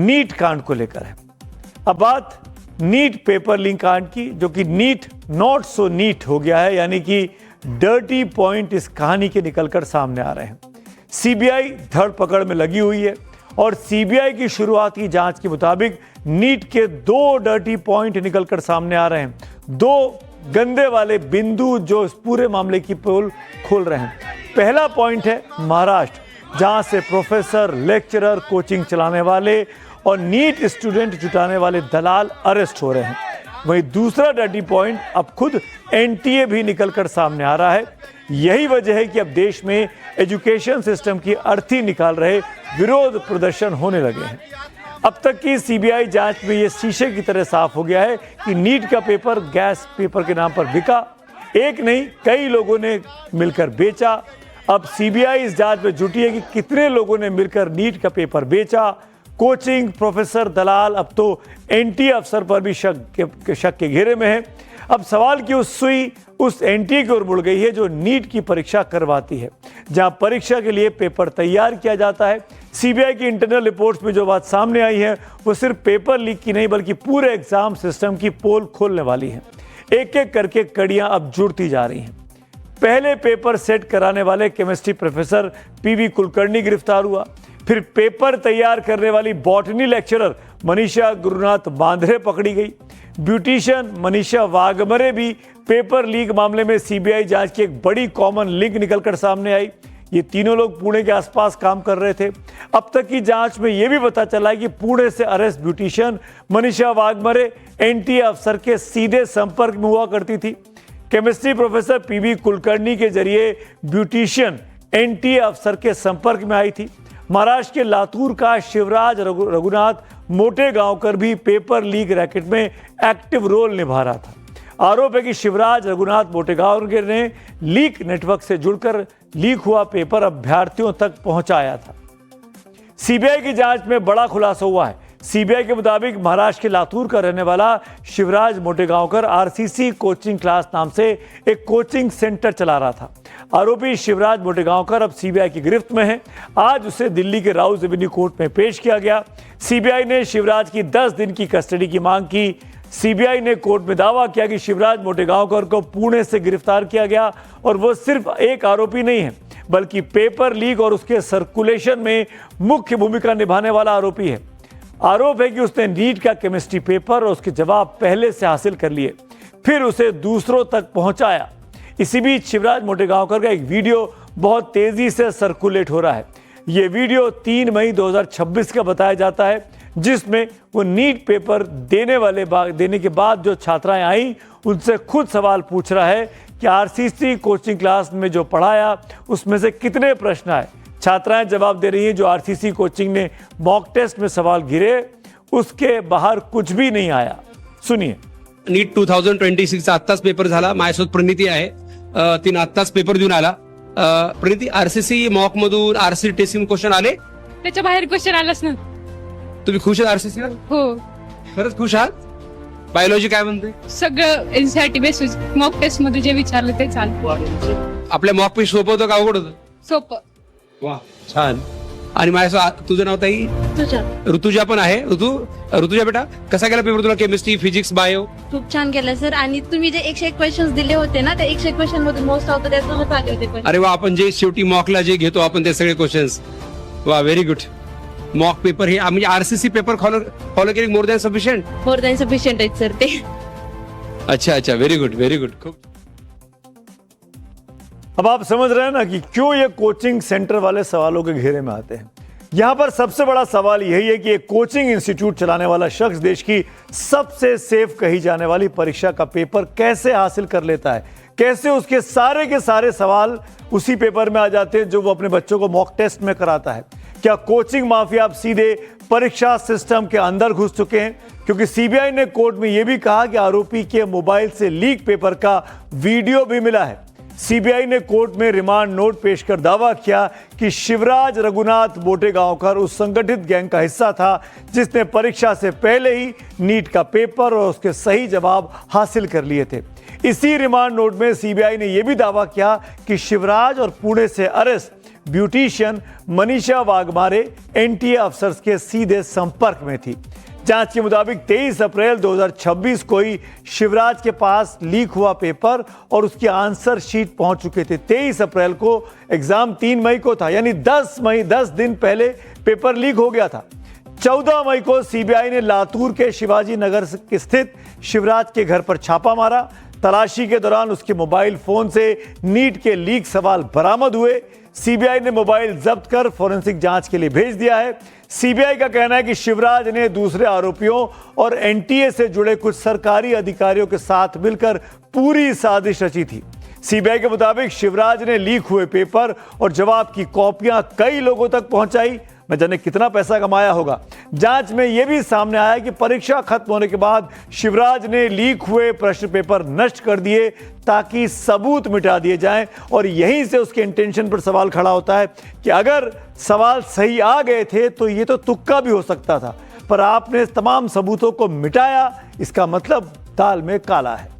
NEET कांड को लेकर है। अब बात नीट पेपर लीक कांड की, जो कि नीट नॉट सो नीट हो गया है, यानी कि डर्टी पॉइंट इस कहानी के निकलकर सामने आ रहे हैं। सीबीआई धड़ पकड़ में लगी हुई है और सीबीआई की शुरुआती जांच के मुताबिक नीट के 2 डर्टी पॉइंट निकलकर सामने आ रहे हैं, 2 गंदे वाले बिंदु जो इस पूरे मामले की पोल खोल रहे हैं। पहला पॉइंट है महाराष्ट्र, जहां से प्रोफेसर, लेक्चरर, कोचिंग चलाने वाले और नीट स्टूडेंट जुटाने वाले दलाल अरेस्ट हो रहे हैं। वहीं दूसरा डर्टी पॉइंट अब खुद एनटीए भी निकलकर सामने आ रहा है। यही वजह है कि अब देश में एजुकेशन सिस्टम की अर्थी निकाल रहे विरोध प्रदर्शन होने लगे हैं। अब तक की सीबीआई जांच में यह शीशे की तरह साफ हो गया है कि नीट का पेपर गैस पेपर के नाम पर बिका। एक नहीं, कई लोगों ने मिलकर बेचा। अब सीबीआई इस जांच में जुटी है कि कितने लोगों ने मिलकर नीट का पेपर बेचा। कोचिंग, प्रोफेसर, दलाल, अब तो एनटीए अफसर पर भी शक के घेरे में है। अब सवाल की उस सुई उस एनटीए की ओर मुड़ गई है जो नीट की परीक्षा करवाती है, जहां परीक्षा के लिए पेपर तैयार किया जाता है। सीबीआई की इंटरनल रिपोर्ट्स में जो बात सामने आई है वो सिर्फ पेपर लीक की नहीं बल्कि पूरे एग्जाम सिस्टम की पोल खोलने वाली है। एक एक करके कड़ियां अब जुड़ती जा रही हैं। पहले पेपर सेट कराने वाले केमिस्ट्री प्रोफेसर पीवी कुलकर्णी गिरफ्तार हुआ। फिर पेपर तैयार करने वाली बॉटनी लेक्चरर मनीषा गुरुनाथ बांद्रे पकड़ी गई। ब्यूटिशियन मनीषा वाघमरे भी पेपर लीक मामले में सीबीआई जांच की एक बड़ी कॉमन लिंक निकलकर सामने आई। ये तीनों लोग पुणे के आसपास काम कर रहे थे। अब तक की जांच में यह भी पता चला है कि पुणे से arrest beautician Manisha Waghmare NTA अफसर के सीधे संपर्क में हुआ करती थी। केमिस्ट्री प्रोफेसर पीवी कुलकर्णी के जरिए ब्यूटिशियन एनटीए अफसर के संपर्क में आई थी। महाराष्ट्र के लातूर का शिवराज रघुनाथ मोटेगांवकर भी पेपर लीक रैकेट में एक्टिव रोल निभा रहा था। आरोप है कि शिवराज रघुनाथ मोटेगांवकर ने लीक नेटवर्क से जुड़कर लीक हुआ पेपर अभ्यर्थियों तक पहुंचाया था। सीबीआई की जांच में बड़ा खुलासा हुआ है। सीबीआई के मुताबिक महाराष्ट्र के लातूर का रहने वाला Shivraj Motegaonkar RCC coaching class नाम से एक कोचिंग सेंटर चला रहा था। आरोपी शिवराज मोटेगांवकर अब सीबीआई की गिरफ्त में है। आज उसे दिल्ली के राउज एवेन्यू कोर्ट में पेश किया गया। सीबीआई ने शिवराज की 10 दिन की कस्टडी की मांग की। सीबीआई ने कोर्ट में दावा किया कि शिवराज मोटेगांवकर को पुणे से गिरफ्तार किया गया और वो सिर्फ एक आरोपी नहीं है बल्कि पेपर लीक और उसके सर्कुलेशन में मुख्य भूमिका निभाने वाला आरोपी है। आरोप है कि उसने नीट का केमिस्ट्री पेपर और उसके जवाब पहले से हासिल कर लिए, फिर उसे दूसरों तक पहुंचाया। इसी बीच शिवराज मोटेगांवकर का एक वीडियो बहुत तेजी से सर्कुलेट हो रहा है। यह वीडियो 3 मई 2026 का बताया जाता है, जिसमें वो नीट पेपर देने के बाद जो छात्राएं आई उनसे खुद सवाल पूछ रहा है कि आरसीसी कोचिंग क्लास में जो पढ़ाया उसमें से कितने प्रश्न आए। छात्राएं जवाब दे रही हैं जो आरसीसी कोचिंग ने मॉक टेस्ट में सवाल घिरे उसके बाहर कुछ भी नहीं आया। सुनिए। नीट 2026 आत्ताच पेपर झाला। माझ्यासोबत प्रणिती आहे, तिने आत्ताच पेपर देऊन आला। प्रणिती, आरसीसी मॉक मधून आरसीसी टेस्टिंग क्वेश्चन आले? त्याच्या बाहेर क्वेश्चन आलाच ना। तुम्ही खुश आहात आरसीसी? हो, खरंच खुश आहात? बायोलॉजी काय म्हणते? सगळं एनसीईआरटी बेसिस मॉक टेस्ट मध्ये जे विचारलं ते चालतं। आपल्या मॉक पेस्ट सोपं होतं का अवघड होतं? सोपं। वा, छान। आणि माझ्यासोबत तुझं नाव ताई? ऋतुजा पण आहे। ऋतुजा बेटा, कसा गेला पेपर तुला? Chemistry, physics, bio? खूप छान गेला सर। आणि तुम्ही जे 101 क्वेश्चन्स दिले होते ना, त्या 101 क्वेश्चन मधून मोस्ट ऑफ त्यातूनच आले होते question. अरे वा, आपण जे शेवटी मॉकला जे घेतो आपण ते सगळे क्वेश्चन्स, वा, व्हेरी गुड। मॉक पेपर हे म्हणजे आरसीसी पेपर फॉलो केली more than sufficient? More than sufficient आहेत सर ते। अच्छा, व्हेरी गुड, व्हेरी गुड। खूप। अब आप समझ रहे हैं ना कि क्यों ये कोचिंग सेंटर वाले सवालों के घेरे में आते हैं। यहां पर सबसे बड़ा सवाल यही है कि एक कोचिंग इंस्टीट्यूट चलाने वाला शख्स देश की सबसे सेफ कही जाने वाली परीक्षा का पेपर कैसे हासिल कर लेता है, कैसे उसके सारे के सारे सवाल उसी पेपर में आ जाते हैं जो वो अपने बच्चों को मॉक टेस्ट में कराता है। क्या कोचिंग माफिया अब सीधे परीक्षा सिस्टम के अंदर घुस चुके हैं? क्योंकि सीबीआई ने कोर्ट में यह भी कहा कि आरोपी के मोबाइल से लीक पेपर का वीडियो भी मिला है। सीबीआई ने कोर्ट में रिमांड नोट पेश कर दावा किया कि शिवराज रघुनाथ मोटेगांवकर उस संगठित गैंग का हिस्सा था जिसने परीक्षा से पहले ही नीट का पेपर और उसके सही जवाब हासिल कर लिए थे। इसी रिमांड नोट में सीबीआई ने यह भी दावा किया कि शिवराज और पुणे से arrest beautician Manisha Waghmare NTA officers के सीधे संपर्क में थी। जांच के मुताबिक 23 अप्रैल 2026 को ही शिवराज के पास लीक हुआ पेपर और उसकी आंसर शीट पहुंच चुके थे। 23 अप्रैल को एग्जाम 3 मई को था, यानी 10 दिन पहले पेपर लीक हो गया था। 14 मई को सीबीआई ने लातूर के शिवाजी नगर स्थित शिवराज के घर पर छापा मारा। तलाशी के दौरान उसके मोबाइल फोन से नीट के लीक सवाल बरामद हुए। सीबीआई ने मोबाइल जब्त कर फोरेंसिक जांच के लिए भेज दिया है। सीबीआई का कहना है कि शिवराज ने दूसरे आरोपियों और एनटीए से जुड़े कुछ सरकारी अधिकारियों के साथ मिलकर पूरी साजिश रची थी। सीबीआई के मुताबिक शिवराज ने लीक हुए पेपर और जवाब की कॉपियां कई लोगों तक पहुंचाई। न जाने कितना पैसा कमाया होगा। जांच में यह भी सामने आया कि परीक्षा खत्म होने के बाद शिवराज ने लीक हुए प्रश्न पेपर नष्ट कर दिए ताकि सबूत मिटा दिए जाएं, और यहीं से उसके इंटेंशन पर सवाल खड़ा होता है कि अगर सवाल सही आ गए थे तो ये तो तुक्का भी हो सकता था, पर आपने तमाम सबूतों को मिटाया, इसका मतलब दाल में काला है।